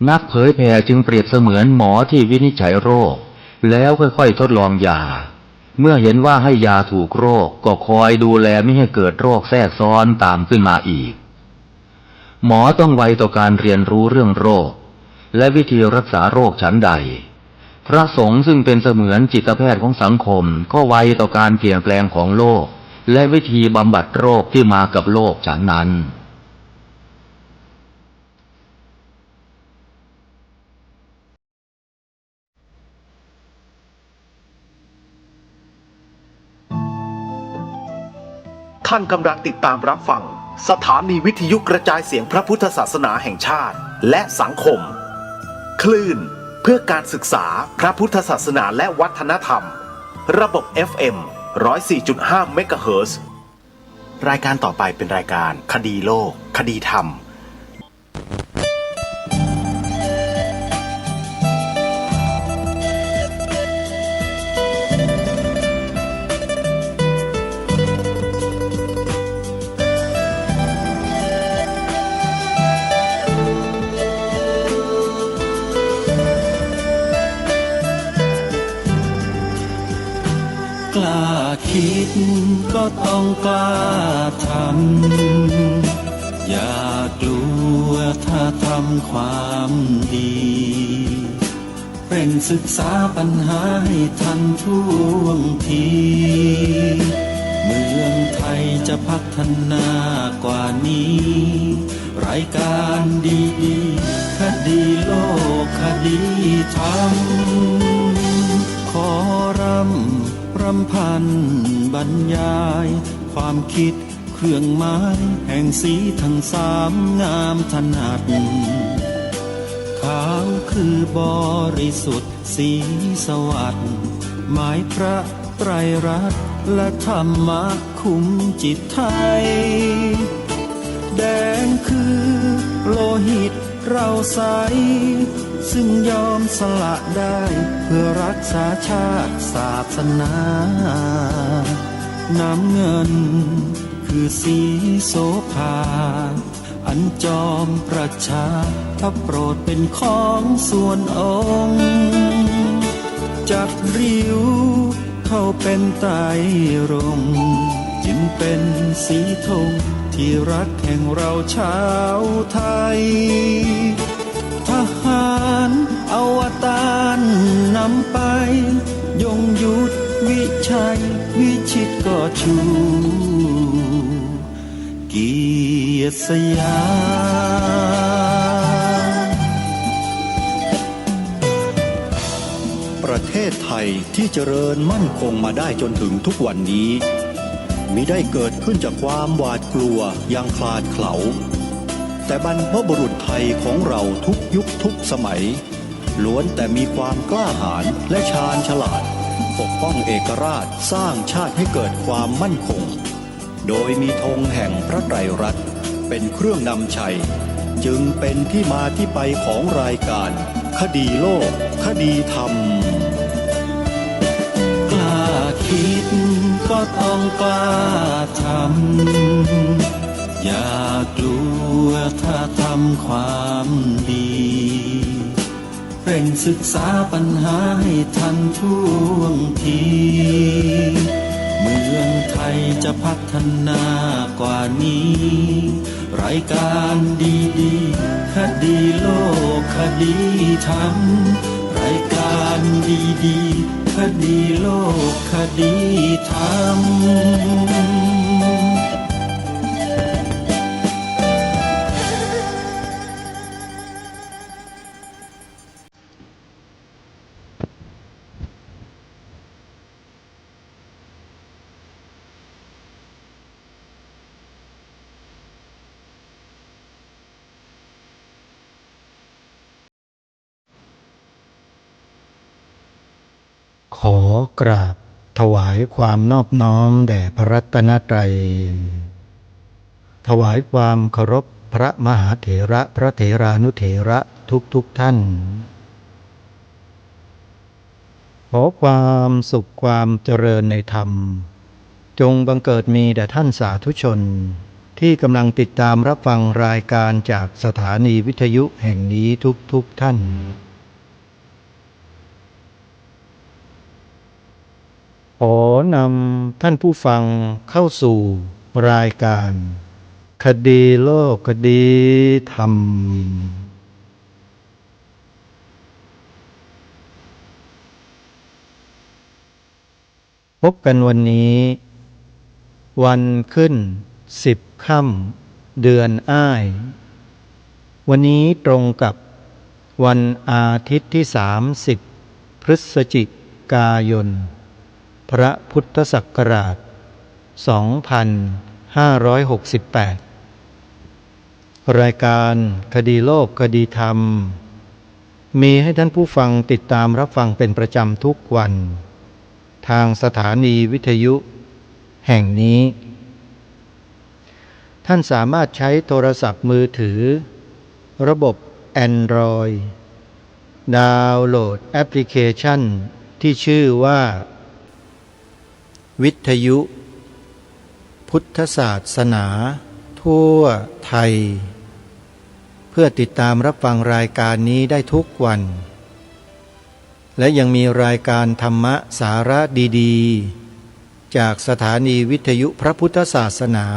นักเผยแผ่จึงเปรียบเสมือนหมอที่วินิจฉัยโรคแล้วค่อยๆทดลองยาเมื่อเห็นว่าให้ยาถูกโรคก็คอยดูแลไม่ให้เกิดโรคแทรกซ้อนตามขึ้นมาอีกหมอต้องไวต่อการเรียนรู้เรื่องโรคและวิธีรักษาโรคฉันใดพระสงฆ์ซึ่งเป็นเสมือนจิตแพทย์ของสังคมก็ไวต่อการเปลี่ยนแปลงของโลกและวิธีบำบัดโรคที่มากับโลกฉันนั้นท่านกำลังติดตามรับฟังสถานีวิทยุกระจายเสียงพระพุทธศาสนาแห่งชาติและสังคมคลื่นเพื่อการศึกษาพระพุทธศาสนาและวัฒนธรรมระบบ FM 104.5 เมกะเฮิรตซ์รายการต่อไปเป็นรายการคดีโลกคดีธรรมกล้าคิดก็ต้องกล้าทำอย่ากลัวถ้าทำความดีเร่งศึกษาปัญหาให้ทันท่วงทีเมืองไทยจะพัฒนากว่านี้รายการดีๆคดีโลกคดีธรรมขอรำพันบรรยายความคิดเครื่องหมายแห่งสีทั้งสามงามถนัดขาวคือบริสุทธิ์สีสวัสดิ์หมายพระไตรรัตน์และธรรมะคุ้มจิตไทยแดงคือโลหิตเราใสซึ่งยอมสละได้เพื่อรักษาชาติศาสนาน้ำเงินคือสีโสภาอันจอมประชาถ้าโปรดเป็นของส่วนองค์จัดริ้วเข้าเป็นไตรรงค์จึงเป็นสีธงที่รักแห่งเราชาวไทยทหารอวตารนำไปยงยุทธวิชัยวิชิตก็ชูเกียรติสยามประเทศไทยที่เจริญมั่นคงมาได้จนถึงทุกวันนี้มิได้เกิดขึ้นจากความหวาดกลัวอย่างคลาดเขลาแต่บรรพบุรุษไทยของเราทุกยุคทุกสมัยล้วนแต่มีความกล้าหาญและชาญฉลาดปกป้องเอกราชสร้างชาติให้เกิดความมั่นคงโดยมีธงแห่งพระไตรรัตน์เป็นเครื่องนำชัยจึงเป็นที่มาที่ไปของรายการคดีโลกคดีธรรมกล้าคิดก็ต้องกล้าทำอย่ากลัวถ้าทำความดีเร่งศึกษาปัญหาให้ทันท่วงทีเมืองไทยจะพัฒนากว่านี้รายการดีๆคดีโลกคดีธรรมรายการดีๆคดีโลกคดีธรรมขอกราบถวายความนอบน้อมแด่พระรัตนตรัยถวายความเคารพพระมหาเถระพระเถรานุเถระทุกท่าน ขอความสุขความเจริญในธรรมจงบังเกิดมีแด่ท่านสาธุชน ที่กำลังติดตามรับฟังรายการจากสถานีวิทยุแห่งนี้ทุกท่าน ขอนำท่านผู้ฟังเข้าสู่รายการคดีโลกคดีธรรมพบกันวันนี้วันขึ้น10 ค่ำเดือนอ้ายวันนี้ตรงกับวันอาทิตย์ที่30 พฤศจิกายนพระพุทธศักราช2568รายการคดีโลกคดีธรรมมีให้ท่านผู้ฟังติดตามรับฟังเป็นประจำทุกวันทางสถานีวิทยุแห่งนี้ท่านสามารถใช้โทรศัพท์มือถือระบบ Android ดาวน์โหลดแอปพลิเคชันที่ชื่อว่าวิทยุพุทธศาสนาทั่วไทยเพื่อติดตามรับฟังรายการนี้ได้ทุกวันและยังมีรายการธรรมะสาระดีๆจากสถานีวิทยุพระพุทธศาสนา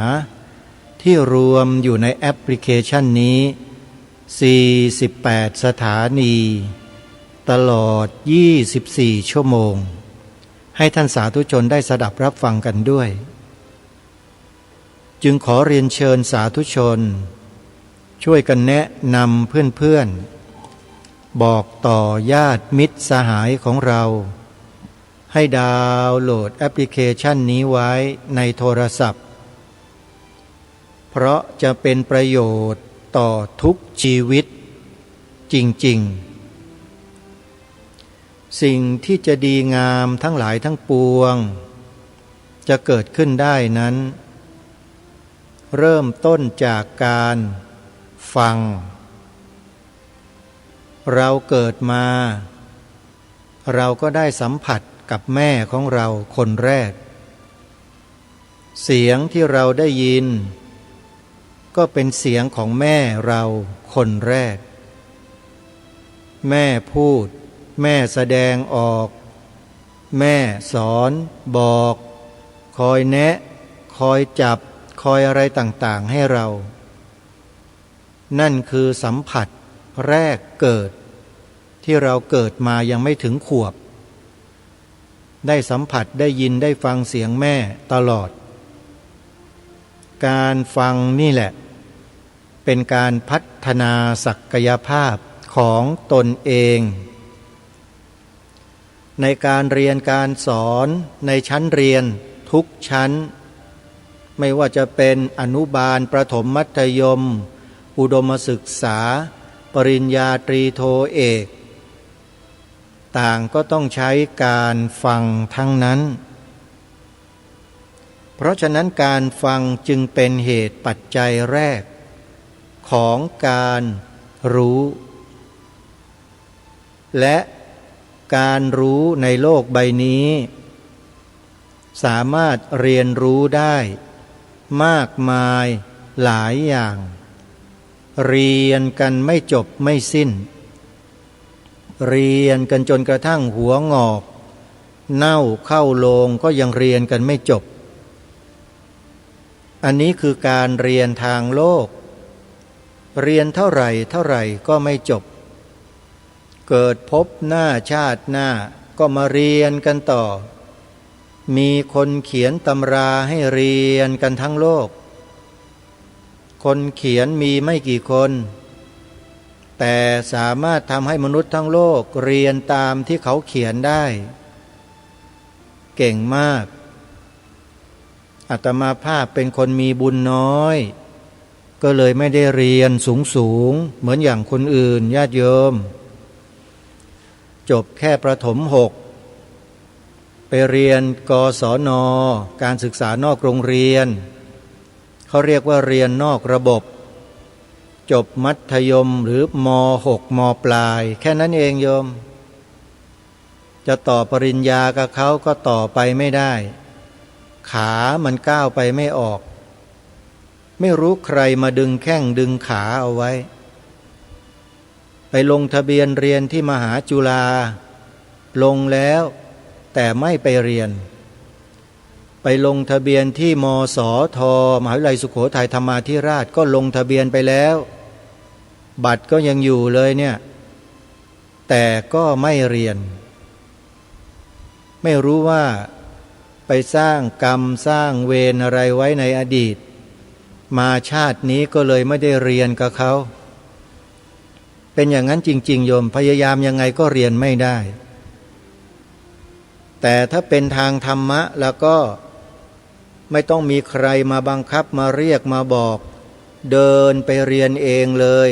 ที่รวมอยู่ในแอปพลิเคชันนี้48 สถานีตลอด24 ชั่วโมงให้ท่านสาธุชนได้สดับรับฟังกันด้วยจึงขอเรียนเชิญสาธุชนช่วยกันแนะนำเพื่อนๆบอกต่อญาติมิตรสหายของเราให้ดาวน์โหลดแอปพลิเคชันนี้ไว้ในโทรศัพท์เพราะจะเป็นประโยชน์ต่อทุกชีวิตจริงๆสิ่งที่จะดีงามทั้งหลายทั้งปวงจะเกิดขึ้นได้นั้นเริ่มต้นจากการฟังเราเกิดมาเราก็ได้สัมผัสกับแม่ของเราคนแรกเสียงที่เราได้ยินก็เป็นเสียงของแม่เราคนแรกแม่พูดแม่แสดงออกแม่สอนบอกคอยแนะคอยจับคอยอะไรต่างๆให้เรานั่นคือสัมผัสแรกเกิดที่เราเกิดมายังไม่ถึงขวบได้สัมผัสได้ยินได้ฟังเสียงแม่ตลอดการฟังนี่แหละเป็นการพัฒนาศักยภาพของตนเองในการเรียนการสอนในชั้นเรียนทุกชั้นไม่ว่าจะเป็นอนุบาลประถมมัธยมอุดมศึกษาปริญญาตรีโทเอกต่างก็ต้องใช้การฟังทั้งนั้นเพราะฉะนั้นการฟังจึงเป็นเหตุปัจจัยแรกของการรู้และการรู้ในโลกใบนี้สามารถเรียนรู้ได้มากมายหลายอย่างเรียนกันไม่จบไม่สิ้นเรียนกันจนกระทั่งหัวงอกเน่าเข้าโลงก็ยังเรียนกันไม่จบอันนี้คือการเรียนทางโลกเรียนเท่าไหร่ก็ไม่จบเกิดพบหน้าชาติหน้าก็มาเรียนกันต่อมีคนเขียนตำราให้เรียนกันทั้งโลกคนเขียนมีไม่กี่คนแต่สามารถทำให้มนุษย์ทั้งโลกเรียนตามที่เขาเขียนได้เก่งมากอาตมาภาพเป็นคนมีบุญน้อยก็เลยไม่ได้เรียนสูงเหมือนอย่างคนอื่นญาติโยมจบแค่ประถม6ไปเรียนกศน.การศึกษานอกโรงเรียนเขาเรียกว่าเรียนนอกระบบจบมัธยมหรือม.6 ม.ปลายแค่นั้นเองโยมจะต่อปริญญากับเขาก็ต่อไปไม่ได้ขามันก้าวไปไม่ออก ไม่รู้ใครมาดึงแข้งดึงขาเอาไว้ไปลงทะเบียนเรียนที่มหาจุฬาลงแล้วแต่ไม่ไปเรียนไปลงทะเบียนที่มสทมหาวิทยาลัยสุโขทัยธรรมาธิราชก็ลงทะเบียนไปแล้วบัตรก็ยังอยู่เลยเนี่ยแต่ก็ไม่เรียนไม่รู้ว่าไปสร้างกรรมสร้างเวรอะไรไว้ในอดีตมาชาตินี้ก็เลยไม่ได้เรียนกับเขาเป็นอย่างนั้นจริงๆโยมพยายามยังไงก็เรียนไม่ได้แต่ถ้าเป็นทางธรรมะแล้วก็ไม่ต้องมีใครมาบังคับมาเรียกมาบอกเดินไปเรียนเองเลย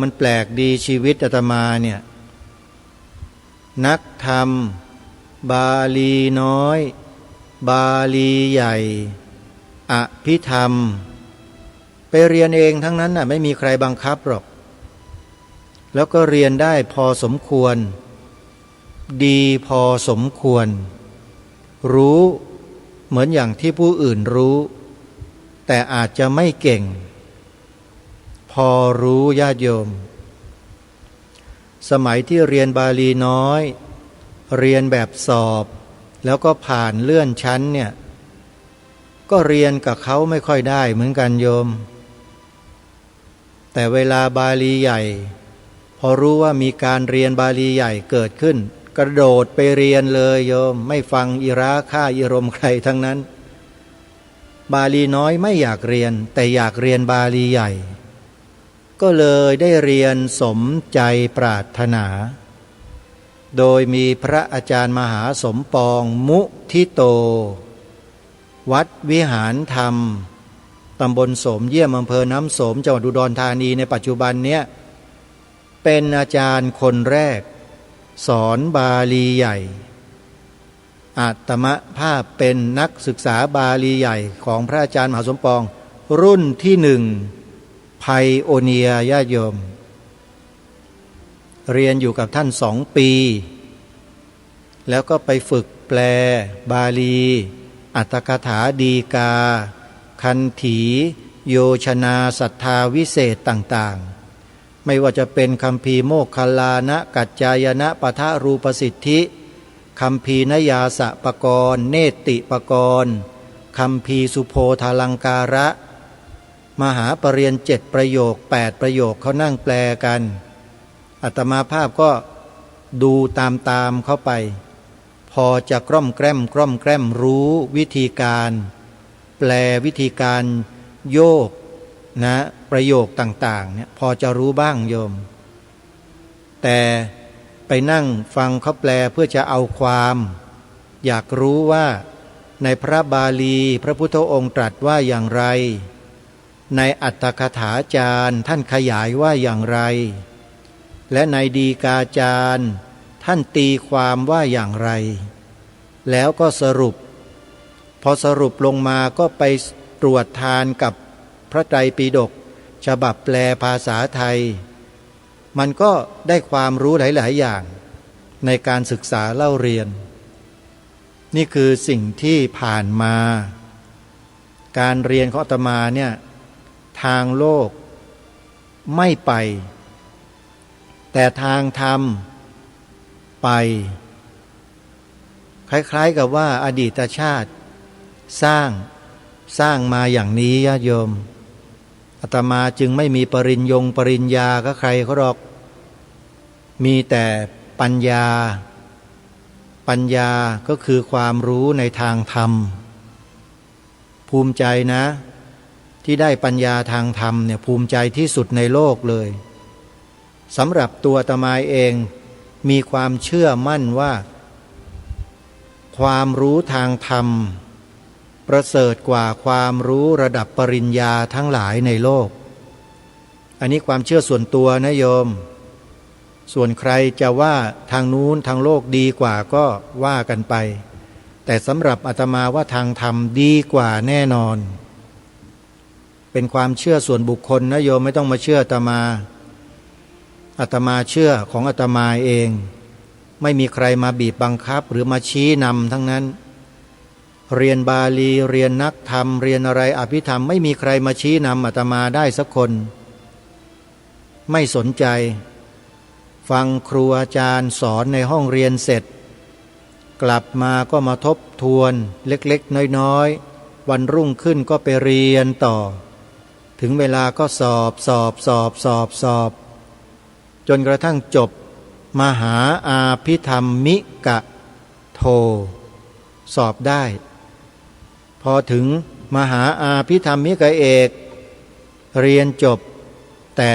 มันแปลกดีชีวิตอาตมาเนี่ยนักธรรมบาลีน้อยบาลีใหญ่อภิธรรมไปเรียนเองทั้งนั้นน่ะไม่มีใครบังคับหรอกแล้วก็เรียนได้พอสมควรดีพอสมควรรู้เหมือนอย่างที่ผู้อื่นรู้แต่อาจจะไม่เก่งพอรู้ญาติโยมสมัยที่เรียนบาลีน้อยเรียนแบบสอบแล้วก็ผ่านเลื่อนชั้นเนี่ยก็เรียนกับเขาไม่ค่อยได้เหมือนกันโยมแต่เวลาบาลีใหญ่พอรู้ว่ามีการเรียนบาลีใหญ่เกิดขึ้นกระโดดไปเรียนเลยโยมไม่ฟังอิราค่าอิรมใครทั้งนั้นบาลีน้อยไม่อยากเรียนแต่อยากเรียนบาลีใหญ่ก็เลยได้เรียนสมใจปรารถนาโดยมีพระอาจารย์มหาสมปองมุทิโตวัดวิหารธรรมตำบลโสมเยี่ยมอำเภอน้ำโสมจังหวัดอุดรธานีในปัจจุบันเนี้ยเป็นอาจารย์คนแรกสอนบาลีใหญ่อาตมภาพเป็นนักศึกษาบาลีใหญ่ของพระอาจารย์มหาสมปองรุ่นที่หนึ่งไพโอเนียญาติโยมเรียนอยู่กับท่าน2 ปีแล้วก็ไปฝึกแปลบาลีอัตถกถาดีกาคันถีโยชนาศรัทธาวิเศษต่างๆไม่ว่าจะเป็นคัมภีร์โมคคัลลานะกัจจายนะปทรูปสิทธิคัมภีร์นยาสะปกรณ์เนติปกรณ์คัมภีร์สุโพธาลังการะมหาปรริญญา7 ประโยค8 ประโยคเขานั่งแปลกันอาตมาภาพก็ดูตามเข้าไปพอจะกล้อมแกล้มรู้วิธีการแปลวิธีการโยกนะประโยคต่างๆเนี่ยพอจะรู้บ้างโยมแต่ไปนั่งฟังเขาแปลเพื่อจะเอาความอยากรู้ว่าในพระบาลีพระพุทธองค์ตรัสว่าอย่างไรในอัตถกถาจารย์ท่านขยายว่าอย่างไรและในดีกาจารย์ท่านตีความว่าอย่างไรแล้วก็สรุปพอสรุปลงมาก็ไปตรวจทานกับพระไตรปิฎกฉบับแปลภาษาไทยมันก็ได้ความรู้หลายๆอย่างในการศึกษาเล่าเรียนนี่คือสิ่งที่ผ่านมาการเรียนของอาตมาเนี่ยทางโลกไม่ไปแต่ทางธรรมไปคล้ายๆกับว่าอดีตชาติสร้างมาอย่างนี้ญาติโยมอาตมาจึงไม่มีปริญญาก็ใครเขาหรอกมีแต่ปัญญาก็คือความรู้ในทางธรรมภูมิใจนะที่ได้ปัญญาทางธรรมเนี่ยภูมิใจที่สุดในโลกเลยสำหรับตัวอาตมาเองมีความเชื่อมั่นว่าความรู้ทางธรรมประเสริฐกว่าความรู้ระดับปริญญาทั้งหลายในโลกอันนี้ความเชื่อส่วนตัวนะโยมส่วนใครจะว่าทางนู้นทางโลกดีกว่าก็ว่ากันไปแต่สำหรับอาตมาว่าทางธรรมดีกว่าแน่นอนเป็นความเชื่อส่วนบุคคลนะโยมไม่ต้องมาเชื่ออาตมาเชื่อของอาตมาเองไม่มีใครมาบีบบังคับหรือมาชี้นำทั้งนั้น เรียนบาลีเรียนนักธรรมเรียนอะไรอภิธรรมไม่มีใครมาชี้นำอาตมาได้สักคนไม่สนใจฟังครูอาจารย์สอนในห้องเรียนเสร็จกลับมาก็มาทบทวนเล็กๆน้อยๆวันรุ่งขึ้นก็ไปเรียนต่อถึงเวลาก็สอบจนกระทั่งจบมหาอาภิธรรมมิกะโทสอบได้พอถึงมหาอาภิธรรมมิกะเอกเรียนจบแต่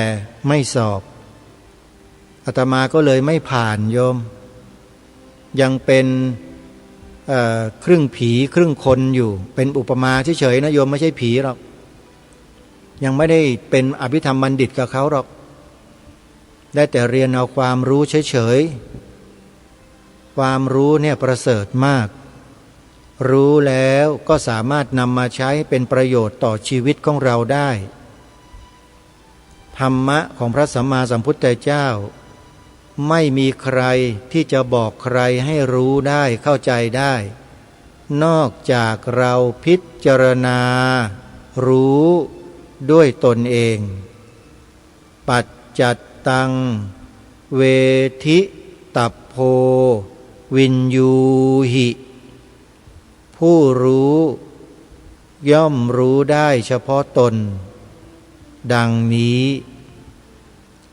ไม่สอบอาตมาก็เลยไม่ผ่านโยมยังเป็นครึ่งผีครึ่งคนอยู่เป็นอุปมาเฉยๆนะโยมไม่ใช่ผีหรอกยังไม่ได้เป็นอภิธรรมบัณฑิตกับเขาหรอกได้แต่เรียนเอาความรู้เฉยๆความรู้เนี่ยประเสริฐมากรู้แล้วก็สามารถนำมาใช้เป็นประโยชน์ต่อชีวิตของเราได้ธรรมะของพระสัมมาสัมพุทธเจ้าไม่มีใครที่จะบอกใครให้รู้ได้เข้าใจได้นอกจากเราพิจารณารู้ด้วยตนเองปัจจัตตังเวทิตัพโพวินยูหิผู้รู้ย่อมรู้ได้เฉพาะตนดังนี้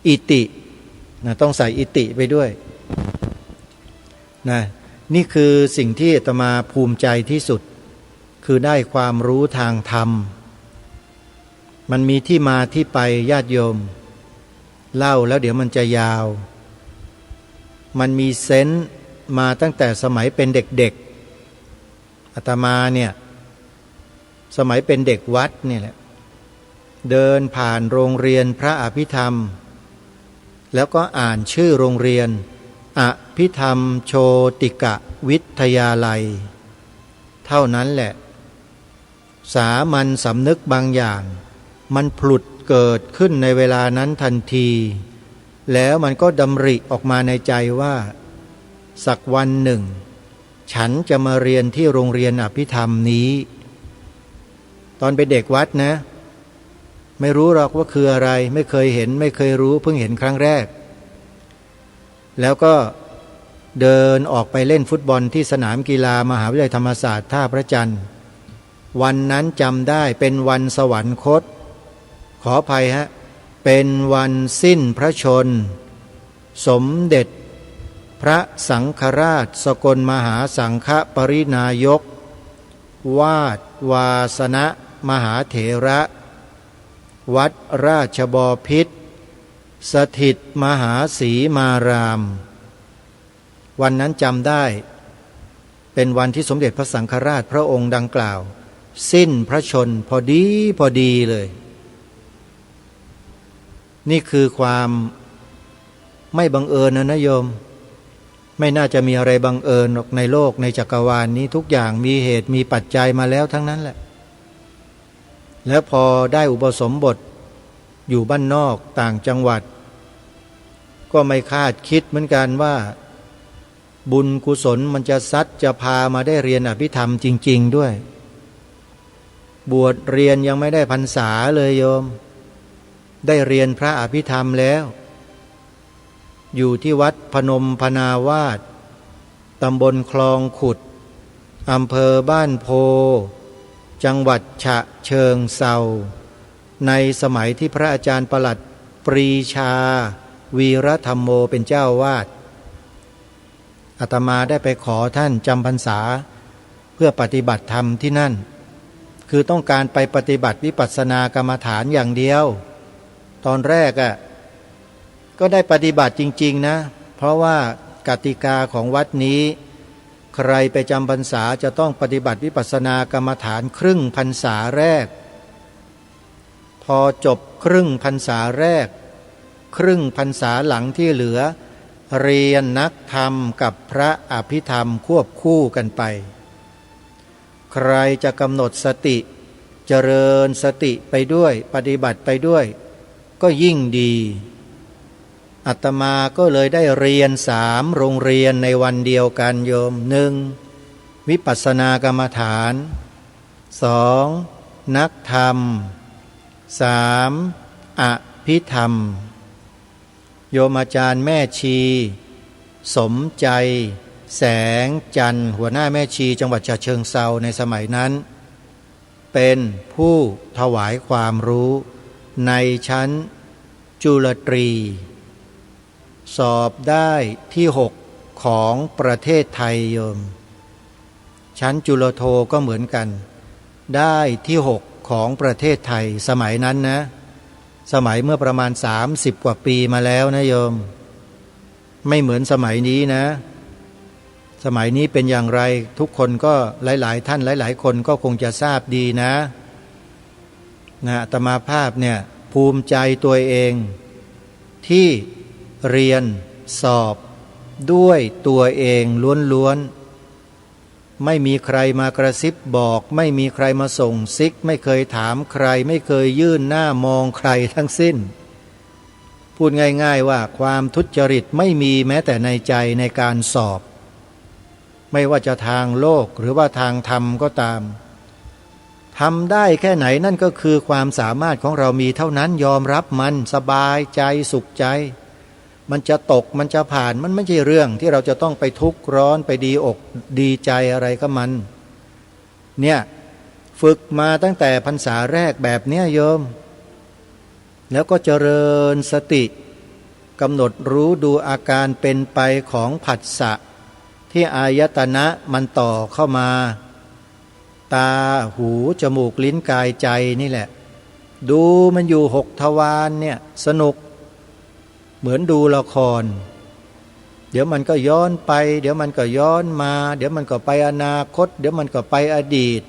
อิตินะต้องใส่อิติไปด้วยนะนี่คือสิ่งที่อาตมาภูมิใจที่สุดคือได้ความรู้ทางธรรมมันมีที่มาที่ไปญาติโยมเล่าแล้วเดี๋ยวมันจะยาวมันมีเซนส์มาตั้งแต่สมัยเป็นเด็กๆอาตมาเนี่ยสมัยเป็นเด็กวัดนี่แหละเดินผ่านโรงเรียนพระอภิธรรมแล้วก็อ่านชื่อโรงเรียนอภิธรรมโชติกะวิทยาลัยเท่านั้นแหละสามัญสำนึกบางอย่างมันผลุดเกิดขึ้นในเวลานั้นทันทีแล้วมันก็ดำริออกมาในใจว่าสักวันหนึ่งฉันจะมาเรียนที่โรงเรียนอภิธรรมนี้ตอนเป็นเด็กวัดนะไม่รู้หรอกว่าคืออะไรไม่เคยเห็นไม่เคยรู้เพิ่งเห็นครั้งแรกแล้วก็เดินออกไปเล่นฟุตบอลที่สนามกีฬามหาวิทยาลัยธรรมศาสตร์ท่าพระจันทร์วันนั้นจำได้เป็นวันสวรรคตขออภัยฮะเป็นวันสิ้นพระชนสมเด็จพระสังฆราชสกลมหาสังฆปรินายกวาดวาสนะมหาเถระวัดราชบพิตรสถิตมหาสีมารามวันนั้นจำได้เป็นวันที่สมเด็จพระสังฆราชพระองค์ดังกล่าวสิ้นพระชนพอดีเลยนี่คือความไม่บังเอิญนะโยมไม่น่าจะมีอะไรบังเอิญหรอกในโลกในจักรวาลนี้ทุกอย่างมีเหตุมีปัจจัยมาแล้วทั้งนั้นแหละแล้วพอได้อุปสมบทอยู่บ้านนอกต่างจังหวัดก็ไม่คาดคิดเหมือนกันว่าบุญกุศลมันจะซัดจะพามาได้เรียนอภิธรรมจริงๆด้วยบวชเรียนยังไม่ได้พรรษาเลยโยมได้เรียนพระอภิธรรมแล้วอยู่ที่วัดพนมพนาวาสตำบลคลองขุดอำเภอบ้านโพจังหวัดฉะเชิงเทราในสมัยที่พระอาจารย์ประหลัดปรีชาวีรธรรมโมเป็นเจ้าวาดอาตมาได้ไปขอท่านจำพรรษาเพื่อปฏิบัติธรรมที่นั่นคือต้องการไปปฏิบัติวิปัสสนากรรมฐานอย่างเดียวตอนแรกก็ได้ปฏิบัติจริงๆนะเพราะว่ากติกาของวัดนี้ใครไปจำพรรษาจะต้องปฏิบัติวิปัสสนากรรมฐานครึ่งพรรษาแรกพอจบครึ่งพรรษาแรกครึ่งพรรษาหลังที่เหลือเรียนนักธรรมกับพระอภิธรรมควบคู่กันไปใครจะกำหนดสติเจริญสติไปด้วยปฏิบัติไปด้วยก็ยิ่งดีอาตมาก็เลยได้เรียน3 โรงเรียนในวันเดียวกันโยม1 วิปัสสนากรรมฐาน 2. นักธรรม 3. อภิธรรมโยมอาจารย์แม่ชีสมใจแสงจันทร์หัวหน้าแม่ชีจังหวัดฉะเชิงเทราในสมัยนั้นเป็นผู้ถวายความรู้ในชั้นจุลตรีสอบได้ที่6ของประเทศไทยโยมชั้นจุลโทก็เหมือนกันได้ที่6ของประเทศไทยสมัยนั้นนะสมัยเมื่อประมาณ30กว่าปีมาแล้วนะโยมไม่เหมือนสมัยนี้นะสมัยนี้เป็นอย่างไรทุกคนก็หลายๆท่านหลายๆคนก็คงจะทราบดีนะอาตมาภาพเนี่ยภูมิใจตัวเองที่เรียนสอบด้วยตัวเองล้วนๆไม่มีใครมากระซิบบอกไม่มีใครมาส่งซิกไม่เคยถามใครไม่เคยยื่นหน้ามองใครทั้งสิ้นพูดง่ายๆว่าความทุจริตไม่มีแม้แต่ในใจในการสอบไม่ว่าจะทางโลกหรือว่าทางธรรมก็ตามทำได้แค่ไหนนั่นก็คือความสามารถของเรามีเท่านั้นยอมรับมันสบายใจสุขใจมันจะตกมันจะผ่านมันไม่ใช่เรื่องที่เราจะต้องไปทุกข์ร้อนไปดีอกดีใจอะไรก็มันเนี่ยฝึกมาตั้งแต่พรรษาแรกแบบเนี้ยโยมแล้วก็เจริญสติกำหนดรู้ดูอาการเป็นไปของผัสสะที่อายตนะมันต่อเข้ามาตาหูจมูกลิ้นกายใจนี่แหละดูมันอยู่6ทวารเนี่ยสนุกเหมือนดูละครเดี๋ยวมันก็ย้อนไปเดี๋ยวมันก็ย้อนมาเดี๋ยวมันก็ไปอนาคตเดี๋ยวมันก็ไปอดีต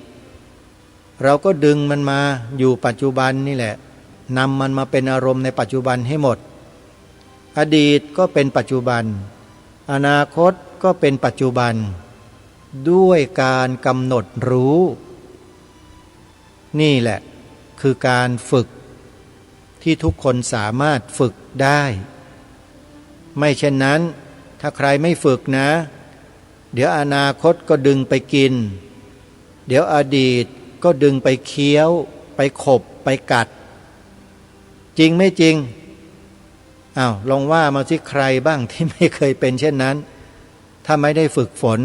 เราก็ดึงมันมาอยู่ปัจจุบันนี่แหละนำมันมาเป็นอารมณ์ในปัจจุบันให้หมดอดีตก็เป็นปัจจุบันอนาคตก็เป็นปัจจุบันด้วยการกำหนดรู้นี่แหละคือการฝึกที่ทุกคนสามารถฝึกได้ไม่เช่นนั้นถ้าใครไม่ฝึกนะเดี๋ยวอนาคตก็ดึงไปกินเดี๋ยวอดีตก็ดึงไปเคี้ยวไปขบไปกัดจริงไม่จริงลองว่ามาสิใครบ้างที่ไม่เคยเป็นเช่นนั้นถ้าไม่ได้ฝึกฝน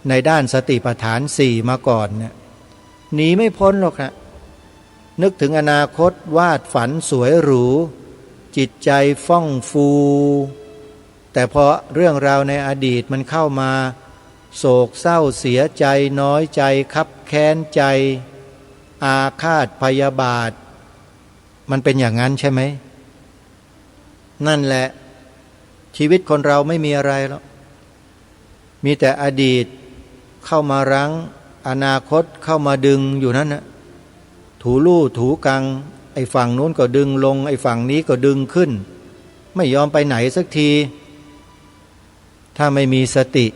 ในด้านสติปัฏฐาน4มาก่อนเนี่ยหนีไม่พ้นหรอกนะนึกถึงอนาคตวาดฝันสวยหรูจิตใจฟ่องฟูแต่พอเรื่องราวในอดีตมันเข้ามาโศกเศร้าเสียใจน้อยใจคับแค้นใจอาฆาตพยาบาทมันเป็นอย่างนั้นใช่ไหมนั่นแหละชีวิตคนเราไม่มีอะไรหรอกมีแต่อดีตเข้ามารั้งอนาคตเข้ามาดึงอยู่นั่นนะถูลู่ถูกังไอ้ฝั่งนู้นก็ดึงลงไอ้ฝั่งนี้ก็ดึงขึ้นไม่ยอมไปไหนสักทีถ้าไม่มีสติ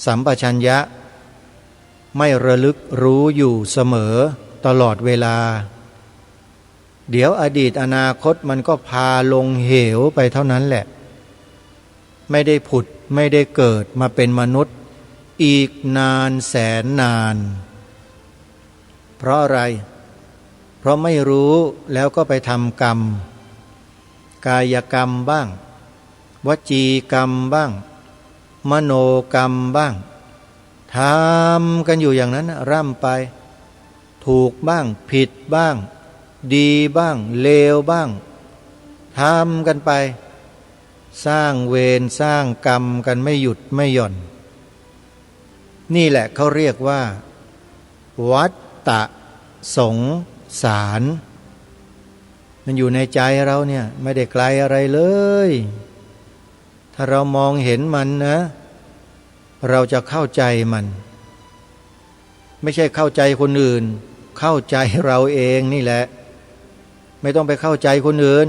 สัมปชัญญะไม่ระลึกรู้อยู่เสมอตลอดเวลาเดี๋ยวอดีตอนาคตมันก็พาลงเหวไปเท่านั้นแหละไม่ได้ผุดไม่ได้เกิดมาเป็นมนุษย์อีกนานแสนนานเพราะอะไรเพราะไม่รู้แล้วก็ไปทำกรรมกายกรรมบ้างวจีกรรมบ้างมโนกรรมบ้างทำกันอยู่อย่างนั้นร่ำไปถูกบ้างผิดบ้างดีบ้างเลวบ้างทำกันไปสร้างเวรสร้างกรรมกันไม่หยุดไม่หย่อนนี่แหละเขาเรียกว่าวัฏฏะสงสารมันอยู่ในใจเราเนี่ยไม่ได้ไกลอะไรเลยถ้าเรามองเห็นมันนะเราจะเข้าใจมันไม่ใช่เข้าใจคนอื่นเข้าใจเราเองนี่แหละไม่ต้องไปเข้าใจคนอื่น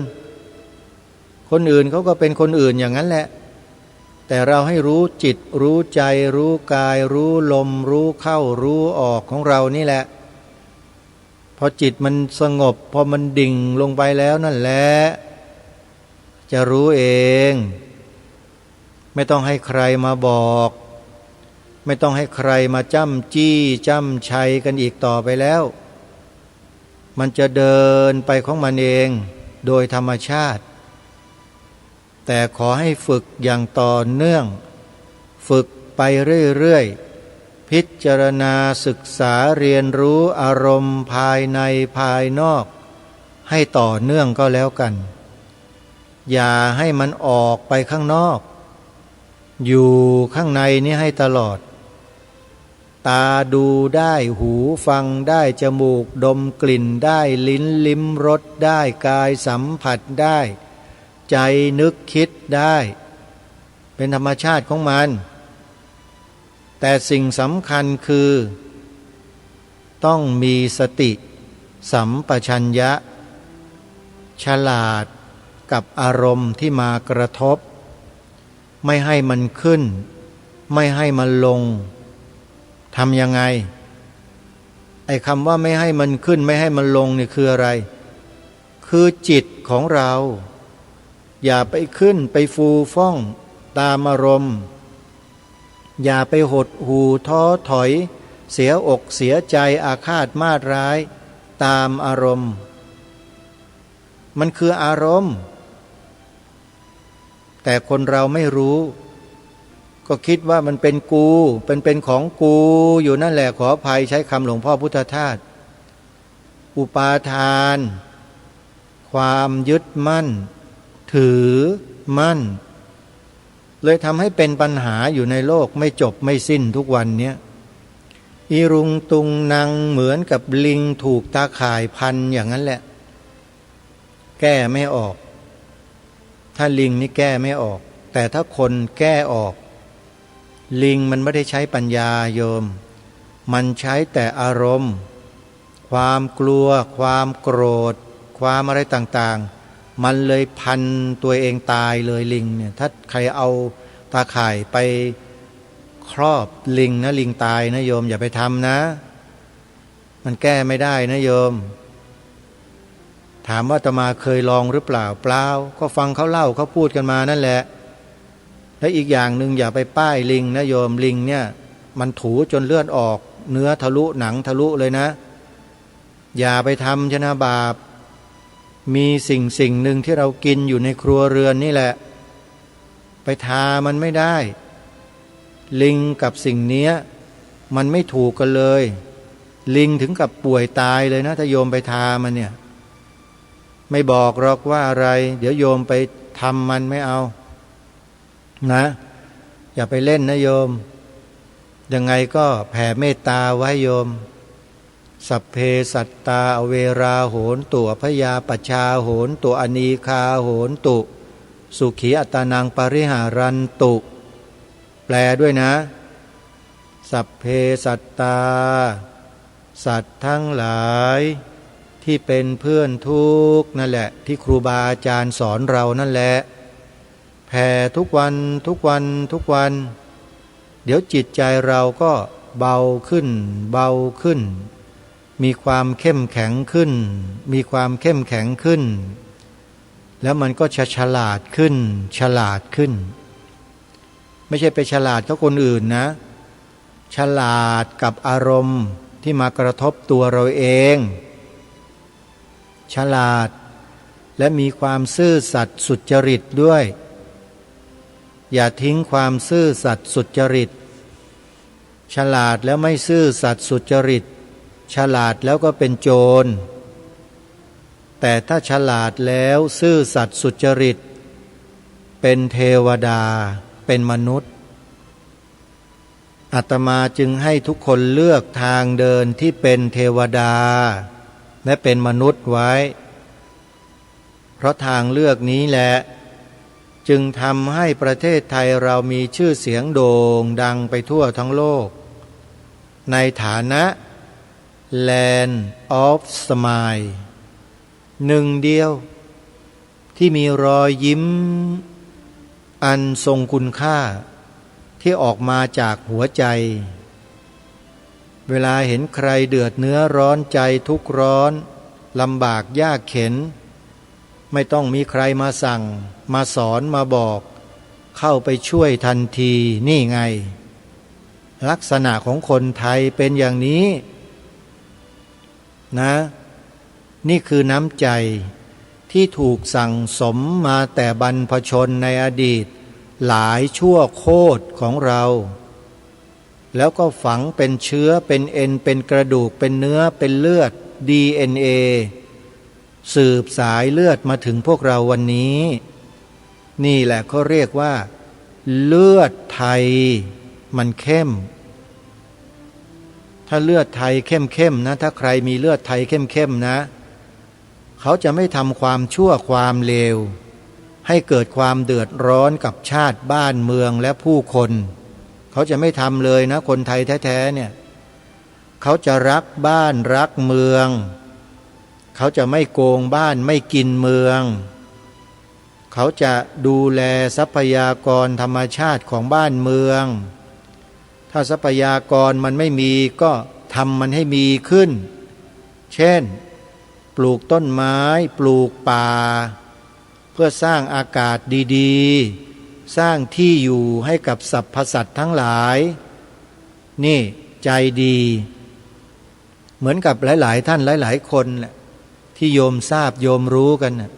คนอื่นเขาก็เป็นคนอื่นอย่างนั้นแหละแต่เราให้รู้จิตรู้ใจรู้กายรู้ลมรู้เข้ารู้ออกของเรานี่แหละพอจิตมันสงบพอมันดิ่งลงไปแล้วนั่นแหละจะรู้เองไม่ต้องให้ใครมาบอก ไม่ต้องให้ใครมาจ้ำจี้จ้ำชัยกันอีกต่อไปแล้ว มันจะเดินไปของมันเองโดยธรรมชาติแต่ขอให้ฝึกอย่างต่อเนื่องฝึกไปเรื่อยๆพิจารณาศึกษาเรียนรู้อารมณ์ภายในภายนอกให้ต่อเนื่องก็แล้วกันอย่าให้มันออกไปข้างนอกอยู่ข้างในนี้ให้ตลอดตาดูได้หูฟังได้จมูกดมกลิ่นได้ลิ้นลิ้มรสได้กายสัมผัสได้ใจนึกคิดได้เป็นธรรมชาติของมันแต่สิ่งสำคัญคือต้องมีสติสัมปชัญญะฉลาดกับอารมณ์ที่มากระทบไม่ให้มันขึ้นไม่ให้มันลงทำยังไงไอ้คำว่าไม่ให้มันขึ้นไม่ให้มันลงนี่คืออะไรคือจิตของเราอย่าไปขึ้นไปฟูฟ่องตามอารมณ์อย่าไปหดหู่ท้อถอยเสียอกเสียใจอาฆาตมาตร้ายตามอารมณ์มันคืออารมณ์แต่คนเราไม่รู้ก็คิดว่ามันเป็นกูเป็นของกูอยู่นั่นแหละขออภัยใช้คำหลวงพ่อพุทธทาสอุปาทานความยึดมั่นถือมั่นเลยทำให้เป็นปัญหาอยู่ในโลกไม่จบไม่สิ้นทุกวันเนี้ยอีรุงตุงนางเหมือนกับลิงถูกตาข่ายพันอย่างนั้นแหละแก้ไม่ออกถ้าลิงนี่แก้ไม่ออกแต่ถ้าคนแก้ออกลิงมันไม่ได้ใช้ปัญญาโยมมันใช้แต่อารมณ์ความกลัวความโกรธความอะไรต่างๆมันเลยพันตัวเองตายเลยลิงเนี่ยถ้าใครเอาตาข่ายไปครอบลิงนะลิงตายนะโยมอย่าไปทำนะมันแก้ไม่ได้นะโยมถามว่าอาตมาเคยลองหรือเปล่าเปล่าก็ฟังเขาเล่าเขาพูดกันมานั่นแหละและอีกอย่างหนึ่งอย่าไปป้ายลิงนะโยมลิงเนี่ยมันถูจนเลือดออกเนื้อทะลุหนังทะลุเลยนะอย่าไปทำชนะบาปมีสิ่งหนึ่งที่เรากินอยู่ในครัวเรือนนี่แหละไปทามันไม่ได้ลิงกับสิ่งนี้มันไม่ถูกกันเลยลิงถึงกับป่วยตายเลยนะถ้าโยมไปทามันเนี่ยไม่บอกหรอกว่าอะไรเดี๋ยวโยมไปทำมันไม่เอานะอย่าไปเล่นนะโยมยังไงก็แผ่เมตตาไว้โยมสัพเพสัตตาอเวราโหนตุพยาปชาโหนตุอนีคาโหนตุสุขีอัตานังปริหารันตุแปลด้วยนะสัพเพสัตตาสัตว์ทั้งหลายที่เป็นเพื่อนทุกข์นั่นแหละที่ครูบาอาจารย์สอนเรานั่นแหละแผ่ทุกวันทุกวันทุกวันเดี๋ยวจิตใจเราก็เบาขึ้นเบาขึ้นมีความเข้มแข็งขึ้นมีความเข้มแข็งขึ้นแล้วมันก็จะฉลาดขึ้นฉลาดขึ้นไม่ใช่ไปฉลาดกับคนอื่นนะฉลาดกับอารมณ์ที่มากระทบตัวเราเองฉลาดและมีความซื่อสัตย์สุจริตด้วยอย่าทิ้งความซื่อสัตย์สุจริตฉลาดแล้วไม่ซื่อสัตย์สุจริตฉลาดแล้วก็เป็นโจรแต่ถ้าฉลาดแล้วซื่อสัตย์สุจริตเป็นเทวดาเป็นมนุษย์อาตมาจึงให้ทุกคนเลือกทางเดินที่เป็นเทวดาและเป็นมนุษย์ไว้เพราะทางเลือกนี้แหละจึงทำให้ประเทศไทยเรามีชื่อเสียงโด่งดังไปทั่วทั้งโลกในฐานะ Land of Smile หนึ่งเดียวที่มีรอยยิ้มอันทรงคุณค่าที่ออกมาจากหัวใจเวลาเห็นใครเดือดเนื้อร้อนใจทุกข์ร้อนลำบากยากเข็ญไม่ต้องมีใครมาสั่งมาสอนมาบอกเข้าไปช่วยทันทีนี่ไง ลักษณะของคนไทยเป็นอย่างนี้นะนี่คือน้ำใจที่ถูกสั่งสมมาแต่บรรพชนในอดีตหลายชั่วโคตรของเราแล้วก็ฝังเป็นเชื้อเป็นเอ็นเป็นกระดูกเป็นเนื้อเป็นเลือด DNA สืบสายเลือดมาถึงพวกเราวันนี้นี่แหละเขาเรียกว่าเลือดไทยมันเข้มถ้าเลือดไทยเข้มๆนะถ้าใครมีเลือดไทยเข้มๆนะเขาจะไม่ทำความชั่วความเลวให้เกิดความเดือดร้อนกับชาติบ้านเมืองและผู้คนเขาจะไม่ทำเลยนะคนไทยแท้ๆเนี่ยเขาจะรักบ้านรักเมืองเขาจะไม่โกงบ้านไม่กินเมืองเขาจะดูแลทรัพยากรธรรมชาติของบ้านเมืองถ้าทรัพยากรมันไม่มีก็ทำมันให้มีขึ้นเช่นปลูกต้นไม้ปลูกป่าเพื่อสร้างอากาศดีๆสร้างที่อยู่ให้กับสรรพสัตว์ทั้งหลายนี่ใจดีเหมือนกับหลายๆท่านหลายๆคนแหละที่โยมทราบโยมรู้กันนะ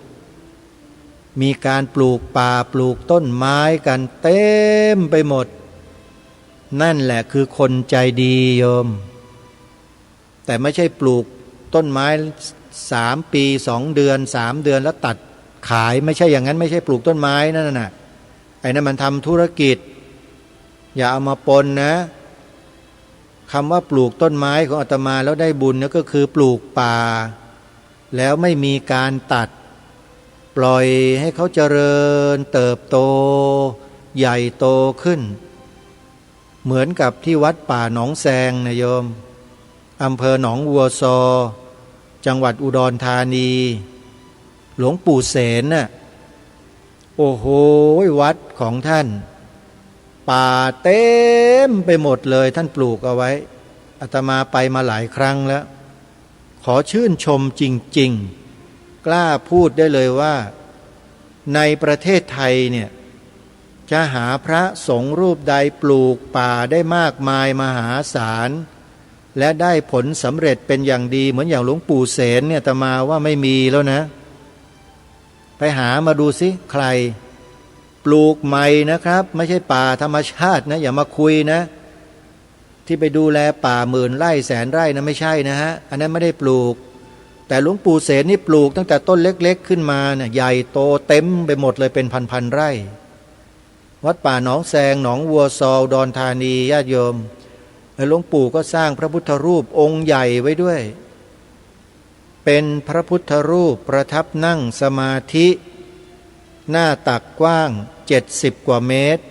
มีการปลูกป่าปลูกต้นไม้กันเต็มไปหมดนั่นแหละคือคนใจดีโยมแต่ไม่ใช่ปลูกต้นไม้3 ปี2 เดือน3 เดือนแล้วตัดขายไม่ใช่อย่างนั้นไม่ใช่ปลูกต้นไม้นั่นน่ะไอ้นั่นมันทำธุรกิจอย่าเอามาปนนะคำว่าปลูกต้นไม้ของอาตมาแล้วได้บุญนั่นก็คือปลูกป่าแล้วไม่มีการตัดปล่อยให้เขาเจริญเติบโตใหญ่โตขึ้นเหมือนกับที่วัดป่าหนองแซงนะโยมอำเภอหนองวัวซอจังหวัดอุดรธานีหลวงปู่เสนน่ะโอ้โหวัดของท่านป่าเต็มไปหมดเลยท่านปลูกเอาไว้อาตมาไปมาหลายครั้งแล้วขอชื่นชมจริงๆกล้าพูดได้เลยว่าในประเทศไทยเนี่ยจะหาพระสงฆ์รูปใดปลูกป่าได้มากมายมหาศาลและได้ผลสำเร็จเป็นอย่างดีเหมือนอย่างหลวงปู่เสนเนี่ยอาตมาว่าไม่มีแล้วนะไปหามาดูสิใครปลูกใหม่นะครับไม่ใช่ป่าธรรมชาตินะอย่ามาคุยนะที่ไปดูแลป่า10,000 ไร่แสนไร่นะไม่ใช่นะฮะอันนั้นไม่ได้ปลูกแต่หลวงปู่เสนนี่ปลูกตั้งแต่ต้นเล็กๆขึ้นมาเนี่ยใหญ่โตเต็มไปหมดเลยเป็นพันๆไร่วัดป่าหนองแซงหนองวัวซออุดรธานีญาติโยมแล้วหลวงปู่ก็สร้างพระพุทธรูปองค์ใหญ่ไว้ด้วยเป็นพระพุทธรูปประทับนั่งสมาธิหน้าตักกว้าง70 กว่าเมตร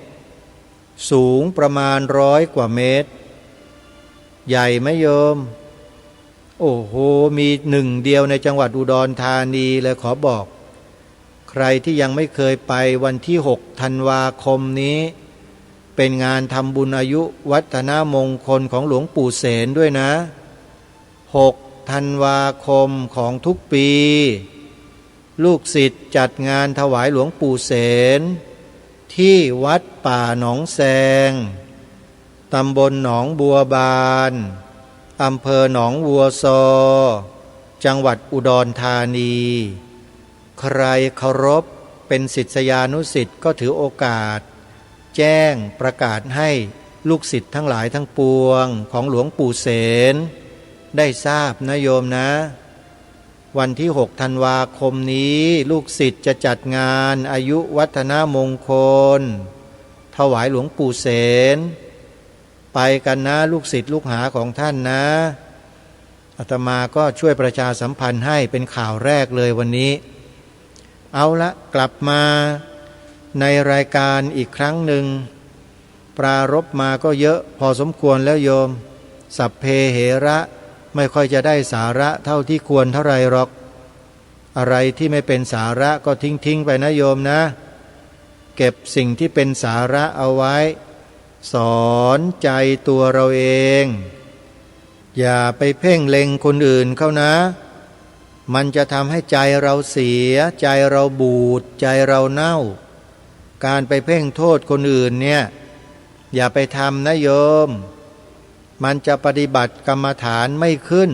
สูงประมาณ100 กว่าเมตรใหญ่ไหมโยมโอ้โหมีหนึ่งเดียวในจังหวัดอุดรธานีเลยขอบอกใครที่ยังไม่เคยไปวันที่6 ธันวาคมนี้เป็นงานทำบุญอายุวัฒนมงคลของหลวงปู่เสนด้วยนะ6 ธันวาคมของทุกปีลูกศิษย์จัดงานถวายหลวงปู่เสนที่วัดป่าหนองแซงตำบลหนองบัวบานอำเภอหนองวัวซอจังหวัดอุดรธานีใครเคารพเป็นศิษยานุศิษย์ก็ถือโอกาสแจ้งประกาศให้ลูกศิษย์ทั้งหลายทั้งปวงของหลวงปู่เสนได้ทราบนะโยมนะวันที่6 ธันวาคมนี้ลูกศิษย์จะจัดงานอายุวัฒนมงคลถวายหลวงปู่เสนไปกันนะลูกศิษย์ลูกหาของท่านนะอาตมาก็ช่วยประชาสัมพันธ์ให้เป็นข่าวแรกเลยวันนี้เอาละกลับมาในรายการอีกครั้งหนึ่งปรารภมาก็เยอะพอสมควรแล้วโยมสัพเพเหระไม่ค่อยจะได้สาระเท่าที่ควรเท่าไรหรอกอะไรที่ไม่เป็นสาระก็ทิ้งไปนะโยมนะเก็บสิ่งที่เป็นสาระเอาไว้สอนใจตัวเราเองอย่าไปเพ่งเล็งคนอื่นเขานะมันจะทำให้ใจเราเสียใจเราบูดใจเราเน่าการไปเพ่งโทษคนอื่นเนี่ยอย่าไปทำนะโยม มันจะปฏิบัติกรรมฐานไม่ขึ้น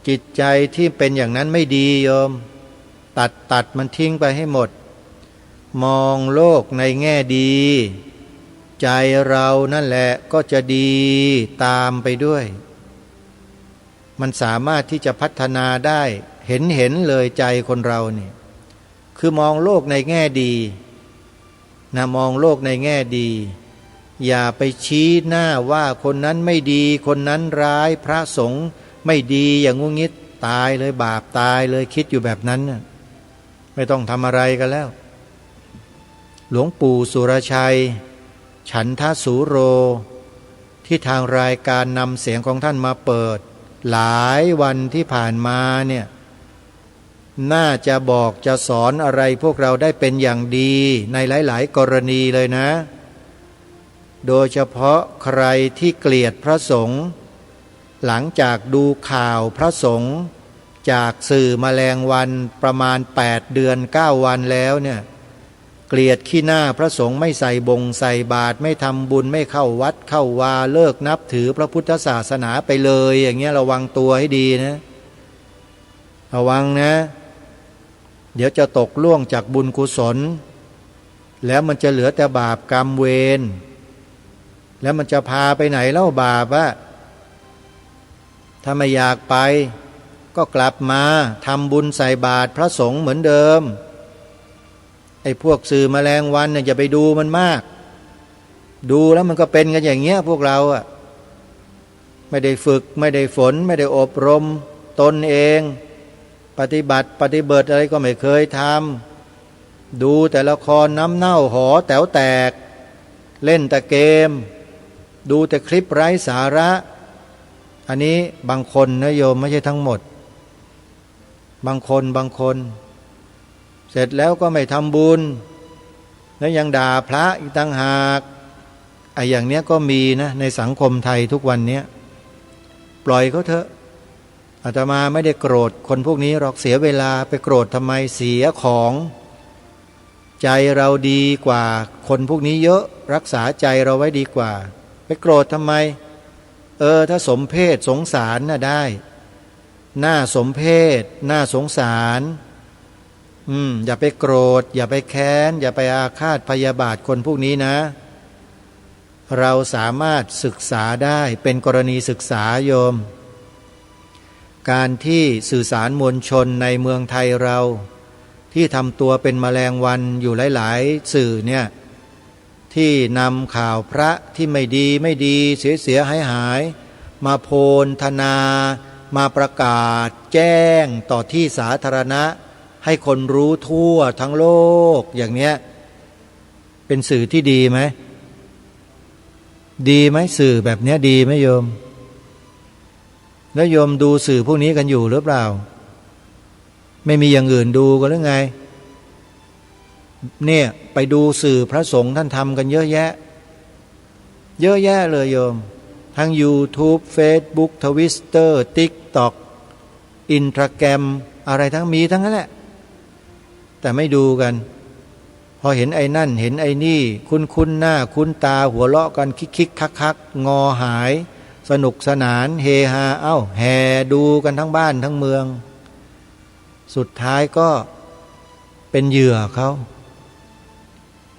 จิตใจที่เป็นอย่างนั้นไม่ดีโยมตัดมันทิ้งไปให้หมดมองโลกในแง่ดีใจเรานั่นแหละก็จะดีตามไปด้วยมันสามารถที่จะพัฒนาได้เห็นเลยใจคนเราเนี่ยคือมองโลกในแง่ดีนะมองโลกในแง่ดีอย่าไปชี้หน้าว่าคนนั้นไม่ดีคนนั้นร้ายพระสงฆ์ไม่ดีอย่างงุงิดตายเลยบาปตายเลยคิดอยู่แบบนั้นน่ะไม่ต้องทำอะไรกันแล้วหลวงปู่สุรชัยฉันทสูโรที่ทางรายการนำเสียงของท่านมาเปิดหลายวันที่ผ่านมาเนี่ยน่าจะบอกจะสอนอะไรพวกเราได้เป็นอย่างดีในหลายๆกรณีเลยนะโดยเฉพาะใครที่เกลียดพระสงฆ์หลังจากดูข่าวพระสงฆ์จากสื่อแมลงวันประมาณ8 เดือน 9 วันแล้วเนี่ยเกลียดขี้หน้าพระสงฆ์ไม่ใส่บงใส่บาตรไม่ทำบุญไม่เข้าวัดเข้าวาเลิกนับถือพระพุทธศาสนาไปเลยอย่างเงี้ยระวังตัวให้ดีนะระวังนะเดี๋ยวจะตกล่วงจากบุญกุศลแล้วมันจะเหลือแต่บาปกรรมเวรแล้วมันจะพาไปไหนเล่าบาปอะถ้าไม่อยากไปก็กลับมาทำบุญใส่บาตรพระสงฆ์เหมือนเดิมไอ้พวกสื่อแมลงวันเนี่ยอย่าไปดูมันมากดูแล้วมันก็เป็นกันอย่างเงี้ยพวกเราอะไม่ได้ฝึกไม่ได้ฝนไม่ได้อบรมตนเองปฏิบัติอะไรก็ไม่เคยทำดูแต่ละครน้ำเน่าหอแต๋วแตกเล่นแต่เกมดูแต่คลิปไร้สาระอันนี้บางคนนะโยมไม่ใช่ทั้งหมดบางคนเสร็จแล้วก็ไม่ทำบุญแล้วยังด่าพระอีกต่างหากไอ้อย่างเนี้ยก็มีนะในสังคมไทยทุกวันนี้ปล่อยเขาเถอะอาตมาไม่ได้โกรธคนพวกนี้หรอกเสียเวลาไปโกรธทำไมเสียของใจเราดีกว่าคนพวกนี้เยอะรักษาใจเราไว้ดีกว่าไปโกรธทำไมถ้าสมเพศสงสารน่ะได้น่าสมเพศน่าสงสารอย่าไปโกรธอย่าไปแค้นอย่าไปอาฆาตพยาบาทคนพวกนี้นะเราสามารถศึกษาได้เป็นกรณีศึกษาโยมการที่สื่อสารมวลชนในเมืองไทยเราที่ทำตัวเป็นแมลงวันอยู่หลายๆสื่อเนี่ยที่นำข่าวพระที่ไม่ดีเสียหายมาโพลธนามาประกาศแจ้งต่อที่สาธารณะให้คนรู้ทั่วทั้งโลกอย่างเนี้ยเป็นสื่อที่ดีไหมสื่อแบบเนี้ยดีไหมโยมแล้วโยมดูสื่อพวกนี้กันอยู่หรือเปล่าไม่มีอย่างอื่นดูกันหรือไงเนี่ยไปดูสื่อพระสงฆ์ท่านทำกันเยอะแยะเลยโยมทั้ง YouTube Facebook Twitter TikTok Instagram อะไรทั้งมีทั้งนั้นแหละแต่ไม่ดูกันพอเห็นไอ้นั่นเห็นไอ้นี่คุ้นหน้าคุ้นตาหัวเราะกันคิกคักงอหายสนุกสนานเฮฮาแห่ดูกันทั้งบ้านทั้งเมืองสุดท้ายก็เป็นเหยื่อเขา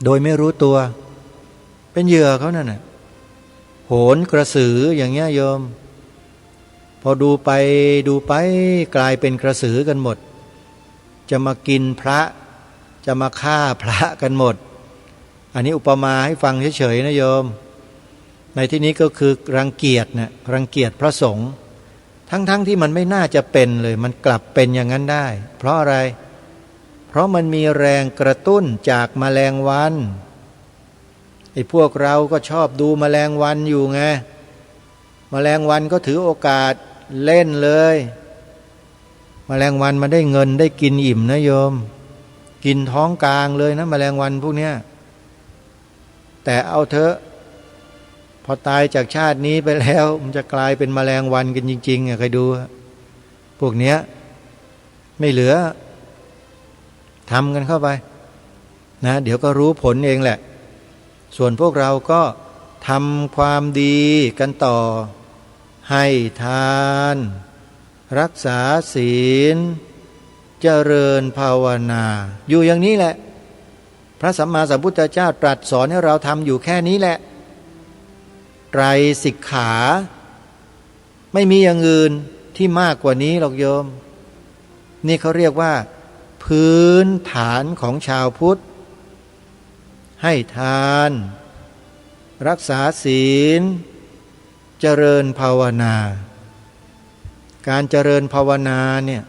โดยไม่รู้ตัวเป็นเหยื่อเขานั่นน่ะโหนกระสืออย่างเงี้ยโยมพอดูไปกลายเป็นกระสือกันหมดจะมากินพระจะมาฆ่าพระกันหมดอันนี้อุปมาให้ฟังเฉยๆนะโยมในที่นี้ก็คือรังเกียจพระสงฆ์ทั้งที่มันไม่น่าจะเป็นเลยมันกลับเป็นอย่างนั้นได้เพราะอะไรเพราะมันมีแรงกระตุ้นจากแมลงวันไอ้พวกเราก็ชอบดูแมลงวันอยู่ไงแมลงวันก็ถือโอกาสเล่นเลยแมลงวันมันได้เงินได้กินอิ่มนะโยมกินท้องกลางเลยนะแมลงวันพวกเนี้ยแต่เอาเถอะพอตายจากชาตินี้ไปแล้วมันจะกลายเป็นแมลงวันกันจริงๆใครดูพวกเนี้ยไม่เหลือทำกันเข้าไปนะเดี๋ยวก็รู้ผลเองแหละส่วนพวกเราก็ ทำความดีกันต่อให้ทานรักษาศีลเจริญภาวนาอยู่อย่างนี้แหละพระสัมมาสัมพุทธเจ้าตรัสสอนให้เราทำอยู่แค่นี้แหละไตรสิกขาไม่มีอย่างอื่นที่มากกว่านี้หรอกโยมนี่เขาเรียกว่าพื้นฐานของชาวพุทธให้ทานรักษาศีลเจริญภาวนาการเจริญภาวนาเนี่ย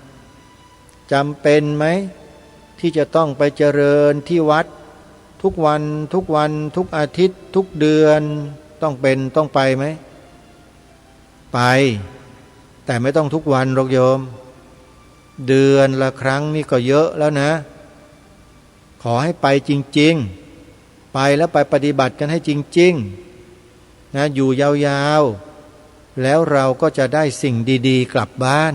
จำเป็นไหมที่จะต้องไปเจริญที่วัดทุกวันทุกอาทิตย์ทุกเดือนต้องไปไหมไปแต่ไม่ต้องทุกวันหรอกโยมเดือนละครั้งนี่ก็เยอะแล้วนะขอให้ไปจริงๆไปแล้วไปปฏิบัติกันให้จริงๆนะอยู่ยาวๆแล้วเราก็จะได้สิ่งดีๆกลับบ้าน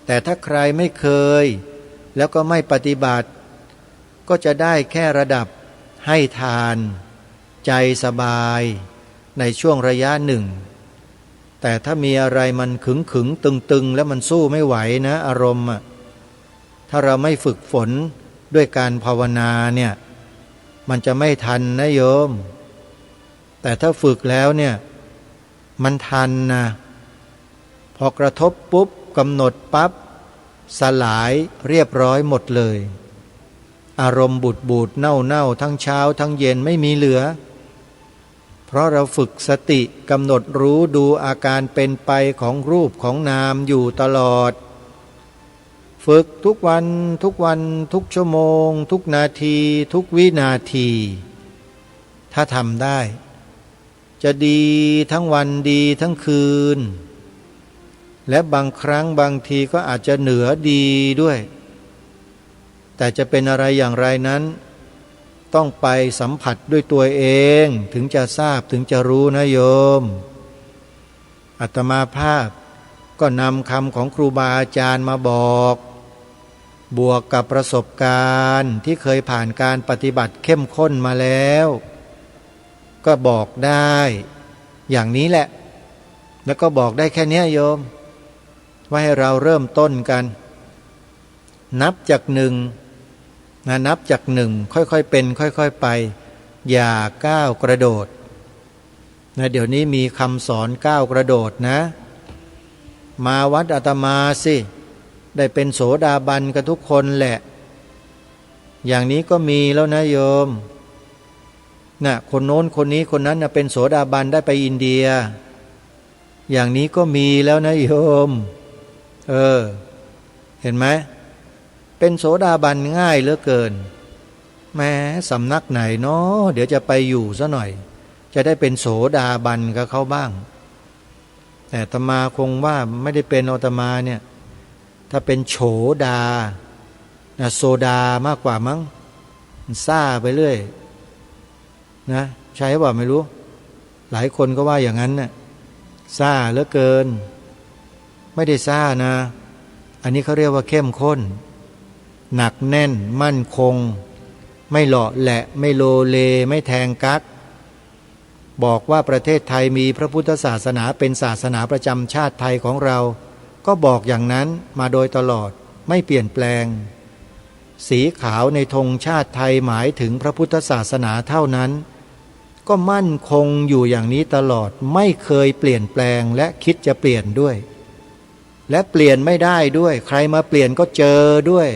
แต่ถ้าใครไม่เคยแล้วก็ไม่ปฏิบัติก็จะได้แค่ระดับให้ทานใจสบายในช่วงระยะหนึ่งแต่ถ้ามีอะไรมันขึงตึงแล้วมันสู้ไม่ไหวนะอารมณ์ถ้าเราไม่ฝึกฝนด้วยการภาวนาเนี่ยมันจะไม่ทันนะโยมแต่ถ้าฝึกแล้วเนี่ยมันทันนะพอกระทบปุ๊บกำหนดปั๊บสลายเรียบร้อยหมดเลยอารมณ์บูดเน่าทั้งเช้าทั้งเย็นไม่มีเหลือเพราะเราฝึกสติกำหนดรู้ดูอาการเป็นไปของรูปของนามอยู่ตลอดฝึกทุกวันทุกชั่วโมงทุกนาทีทุกวินาทีถ้าทำได้จะดีทั้งวันดีทั้งคืนและบางครั้งบางทีก็อาจจะเหนือดีด้วยแต่จะเป็นอะไรอย่างไรนั้นต้องไปสัมผัสด้วยตัวเองถึงจะทราบถึงจะรู้นะโยมอาตมาภาพก็นำคำของครูบาอาจารย์มาบอกบวกกับประสบการณ์ที่เคยผ่านการปฏิบัติเข้มข้นมาแล้วก็บอกได้อย่างนี้แหละแล้วก็บอกได้แค่นี้โยมว่าให้เราเริ่มต้นกันนับจากหนึ่งนับจากหนึ่งค่อยๆเป็นค่อยๆไปอย่าก้าวกระโดดนะเดี๋ยวนี้มีคำสอนก้าวกระโดดนะมาวัดอาตมาสิได้เป็นโสดาบันกันทุกคนแหละอย่างนี้ก็มีแล้วนะโยมนะคนโน้นคนนี้คนนั้นนะเป็นโสดาบันได้ไปอินเดียอย่างนี้ก็มีแล้วนะโยมเห็นไหมเป็นโสดาบันง่ายเหลือเกินแม้สำนักไหนเนาะเดี๋ยวจะไปอยู่ซะหน่อยจะได้เป็นโสดาบันกับเขาบ้างแต่อาตมาคงว่าไม่ได้เป็นอาตมาเนี่ยถ้าเป็นโฉดาโซดามากกว่ามั้งซ่าไปเรื่อยนะใช่ป่ะไม่รู้หลายคนก็ว่าอย่างนั้นน่ะซ่าเหลือเกินไม่ได้ซ่านะอันนี้เขาเรียกว่าเข้มข้นหนักแน่นมั่นคงไม่เหลาะแหละไม่โลเลไม่แทงกั๊กบอกว่าประเทศไทยมีพระพุทธศาสนาเป็นศาสนาประจำชาติไทยของเราก็บอกอย่างนั้นมาโดยตลอดไม่เปลี่ยนแปลงสีขาวในธงชาติไทยหมายถึงพระพุทธศาสนาเท่านั้นก็มั่นคงอยู่อย่างนี้ตลอดไม่เคยเปลี่ยนแปลงและคิดจะเปลี่ยนด้วยและเปลี่ยนไม่ได้ด้วยใครมาเปลี่ยนก็เจอด้วย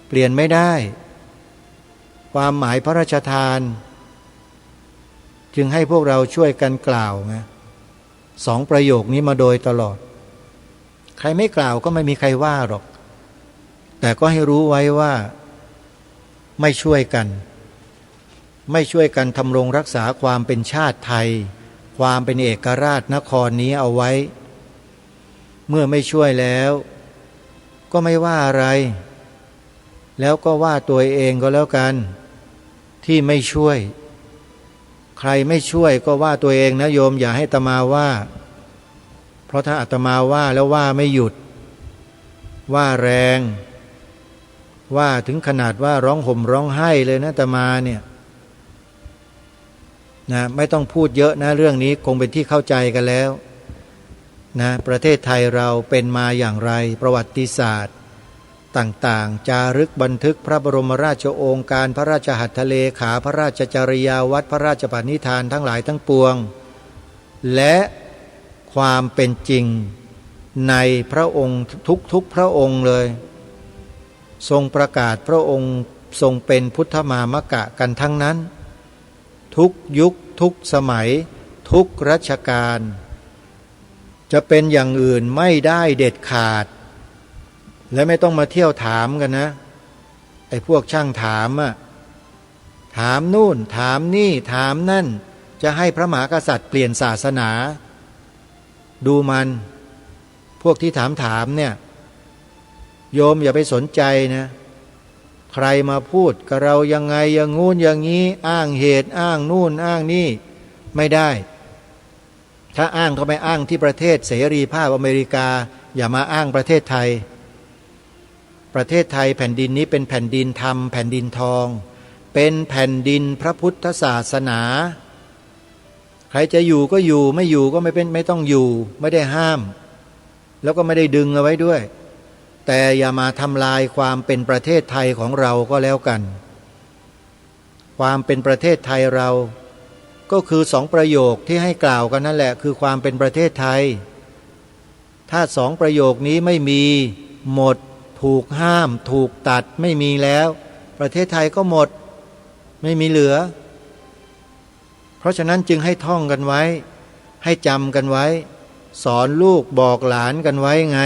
เปลี่ยนไม่ได้ความหมายพระราชทานจึงให้พวกเราช่วยกันกล่าวไงสองประโยคนี้มาโดยตลอดใครไม่กล่าวก็ไม่มีใครว่าหรอกแต่ก็ให้รู้ไว้ว่าไม่ช่วยกันทำรงรักษาความเป็นชาติไทยความเป็นเอกราชนครนี้เอาไว้เมื่อไม่ช่วยแล้วก็ไม่ว่าอะไรแล้วก็ว่าตัวเองก็แล้วกันที่ไม่ช่วยใครไม่ช่วยก็ว่าตัวเองนะโยมอย่าให้อาตมาว่าเพราะถ้าอาตมาว่าแล้วว่าไม่หยุดว่าแรงว่าถึงขนาดว่าร้องห่มร้องไห้เลยนะอาตมาเนี่ย นะไม่ต้องพูดเยอะนะเรื่องนี้คงเป็นที่เข้าใจกันแล้วนะประเทศไทยเราเป็นมาอย่างไรประวัติศาสตร์ต่างๆจารึกบันทึกพระบรมราชโองการพระราชหัตถเลขาพระราชจริยาวัดพระราชปณิธานทั้งหลายทั้งปวงและความเป็นจริงในพระองค์ทุกพระองค์เลยทรงประกาศพระองค์ทรงเป็นพุทธมามกะกันทั้งนั้นทุกยุคทุกสมัยทุกรัชกาลจะเป็นอย่างอื่นไม่ได้เด็ดขาดและไม่ต้องมาเที่ยวถามกันนะไอ้พวกช่างถามอะถามนู่นถามนี่ถามนั่นจะให้พระมหากษัตริย์เปลี่ยนศาสนาดูมันพวกที่ถามเนี่ยโยมอย่าไปสนใจนะใครมาพูดกับเรายังไงอย่างงู้นอย่างนี้อ้างเหตุอ้างนู่นอ้างนี่ไม่ได้ถ้าอ้างก็ไปอ้างที่ประเทศเสรีภาพอเมริกาอย่ามาอ้างประเทศไทยประเทศไทยแผ่นดินนี้เป็นแผ่นดินธรรมแผ่นดินทองเป็นแผ่นดินพระพุทธศาสนาใครจะอยู่ก็อยู่ไม่อยู่ก็ไม่ต้องอยู่ไม่ได้ห้ามแล้วก็ไม่ได้ดึงเอาไว้ด้วยแต่อย่ามาทำลายความเป็นประเทศไทยของเราก็แล้วกันความเป็นประเทศไทยเราก็คือสองประโยคที่ให้กล่าวกันนั่นแหละคือความเป็นประเทศไทยถ้าสองประโยคนี้ไม่มีหมดถูกห้ามถูกตัดไม่มีแล้วประเทศไทยก็หมดไม่มีเหลือเพราะฉะนั้นจึงให้ท่องกันไว้ให้จำกันไว้สอนลูกบอกหลานกันไว้ไง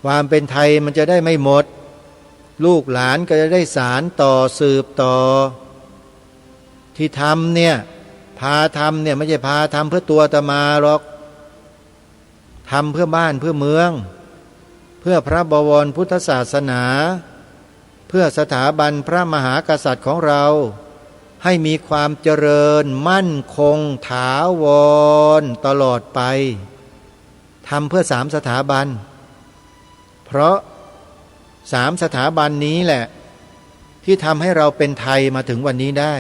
ความเป็นไทยมันจะได้ไม่หมดลูกหลานก็จะได้สานต่อสืบต่อที่ทำเนี่ยพาทำเนี่ยไม่ใช่พาทำเพื่อตัวอาตมาหรอกทำเพื่อบ้านเพื่อเมืองเพื่อพระบวรพุทธศาสนาเพื่อสถาบันพระมหากษัตริย์ของเราให้มีความเจริญมั่นคงถาวรตลอดไปทำเพื่อ3 สถาบันเพราะ3 สถาบันนี้แหละที่ทำให้เราเป็นไทยมาถึงวันนี้ได้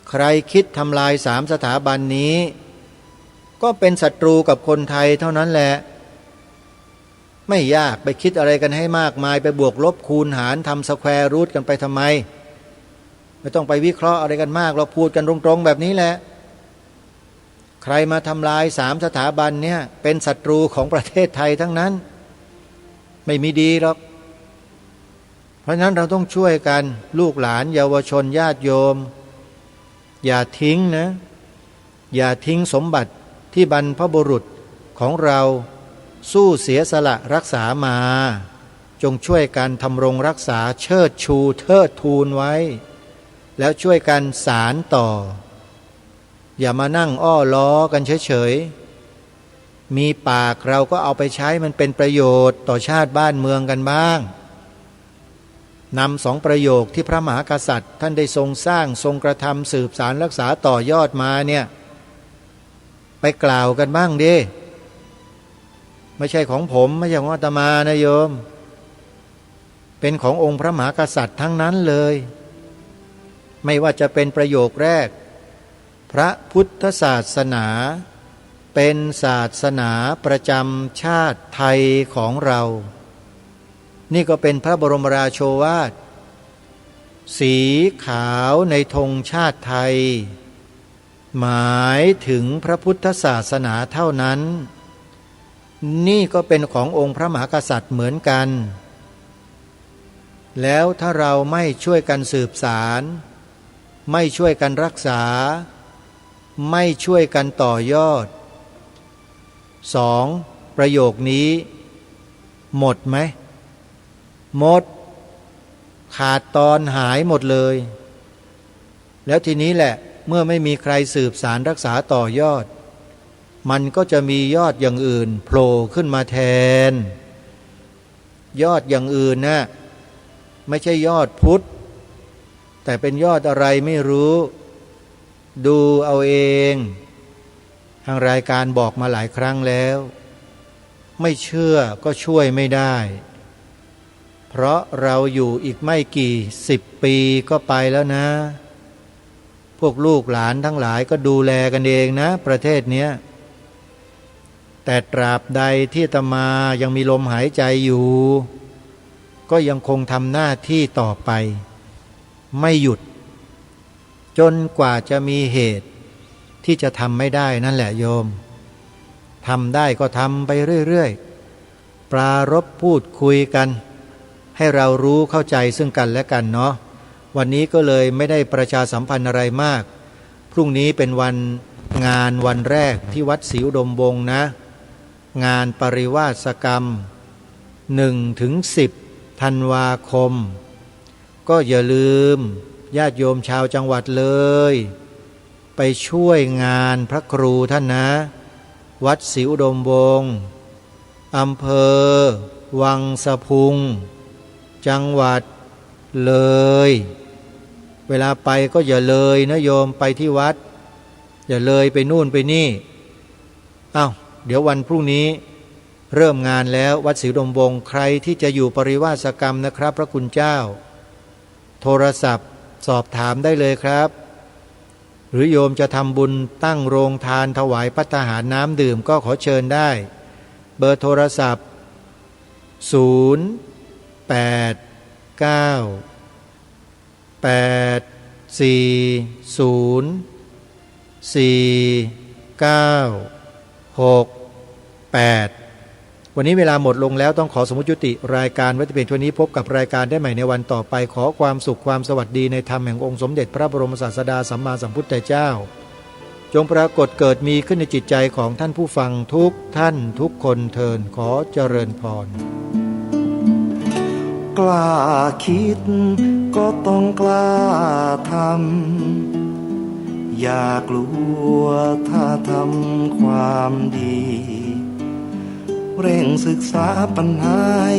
ใครคิดทำลาย3 สถาบันนี้ก็เป็นศัตรูกับคนไทยเท่านั้นแหละไม่ยากไปคิดอะไรกันให้มากมายไปบวกลบคูณหารทำสแควร์รูทกันไปทำไมไม่ต้องไปวิเคราะห์อะไรกันมากเราพูดกันตรงๆแบบนี้แหละใครมาทำลาย3 สถาบันเนี่ยเป็นศัตรูของประเทศไทยทั้งนั้นไม่มีดีหรอกเพราะฉะนั้นเราต้องช่วยกันลูกหลานเยาวชนญาติโยมอย่าทิ้งนะอย่าทิ้งสมบัติที่บรรพบุรุษของเราสู้เสียสละรักษามาจงช่วยกันทำรงรักษาเชิดชูเทิดทูนไว้แล้วช่วยกันสารต่ออย่ามานั่งอ้อล้อกันเฉยๆมีปากเราก็เอาไปใช้มันเป็นประโยชน์ต่อชาติบ้านเมืองกันบ้างนำ2 ประโยคที่พระมหากษัตริย์ท่านได้ทรงสร้างทรงกระทำสืบสารรักษาต่อยอดมาเนี่ยไปกล่าวกันบ้างดิไม่ใช่ของผมไม่ใช่ของอาตมานะโยมเป็นขององค์พระมหากษัตริย์ทั้งนั้นเลยไม่ว่าจะเป็นประโยคแรกพระพุทธศาสนาเป็นศาสนาประจำชาติไทยของเรานี่ก็เป็นพระบรมราโชวาทสีขาวในธงชาติไทยหมายถึงพระพุทธศาสนาเท่านั้นนี่ก็เป็นขององค์พระมหากษัตริย์เหมือนกันแล้วถ้าเราไม่ช่วยกันสืบสารไม่ช่วยกันรักษาไม่ช่วยกันต่อยอด2 ประโยคนี้หมดไหมหมดขาดตอนหายหมดเลยแล้วทีนี้แหละเมื่อไม่มีใครสืบสารรักษาต่อยอดมันก็จะมียอดอย่างอื่นโผล่ขึ้นมาแทนยอดอย่างอื่นนะไม่ใช่ยอดพุทธแต่เป็นยอดอะไรไม่รู้ดูเอาเองทางรายการบอกมาหลายครั้งแล้วไม่เชื่อก็ช่วยไม่ได้เพราะเราอยู่อีกไม่กี่10 ปีก็ไปแล้วนะ พวกลูกหลานทั้งหลายก็ดูแลกันเองนะ ประเทศเนี้ยแต่ตราบใดที่อาตมายังมีลมหายใจอยู่ก็ยังคงทำหน้าที่ต่อไปไม่หยุดจนกว่าจะมีเหตุที่จะทำไม่ได้นั่นแหละโยมทำได้ก็ทำไปเรื่อยๆปรารภพูดคุยกันให้เรารู้เข้าใจซึ่งกันและกันเนาะวันนี้ก็เลยไม่ได้ประชาสัมพันธ์อะไรมากพรุ่งนี้เป็นวันงานวันแรกที่วัดศรีอุดมวงศ์นะงานปริวาสกรรม1-10 ธันวาคมก็อย่าลืมญาติโยมชาวจังหวัดเลยไปช่วยงานพระครูท่านนะวัดศรีอุดมวงศ์อำเภอวังสะพุงจังหวัดเลยเวลาไปก็อย่าเลยนะโยมไปที่วัดอย่าเลยไปนู่นไปนี่เดี๋ยววันพรุ่งนี้เริ่มงานแล้ววัดศรีอุดมวงศ์ใครที่จะอยู่ปริวาสกรรมนะครับพระคุณเจ้าโทรศัพท์สอบถามได้เลยครับหรือโยมจะทำบุญตั้งโรงทานถวายภัตตาหารน้ำดื่มก็ขอเชิญได้เบอร์โทรศัพท์วันนี้เวลาหมดลงแล้วต้องขอสมมุติยุติรายการไว้แต่เพียงเท่านี้พบกับรายการได้ใหม่ในวันต่อไปขอความสุขความสวัสดีในธรรมแห่งองค์สมเด็จพระบรมศาสดาสัมมาสัมพุทธเจ้าจงปรากฏเกิดมีขึ้นในจิตใจของท่านผู้ฟังทุกท่านทุกคนเทินขอเจริญพรกล้าคิดก็ต้องกล้าทำอย่ากลัวถ้าทำความดีเร่งศึกษาปัญหาให้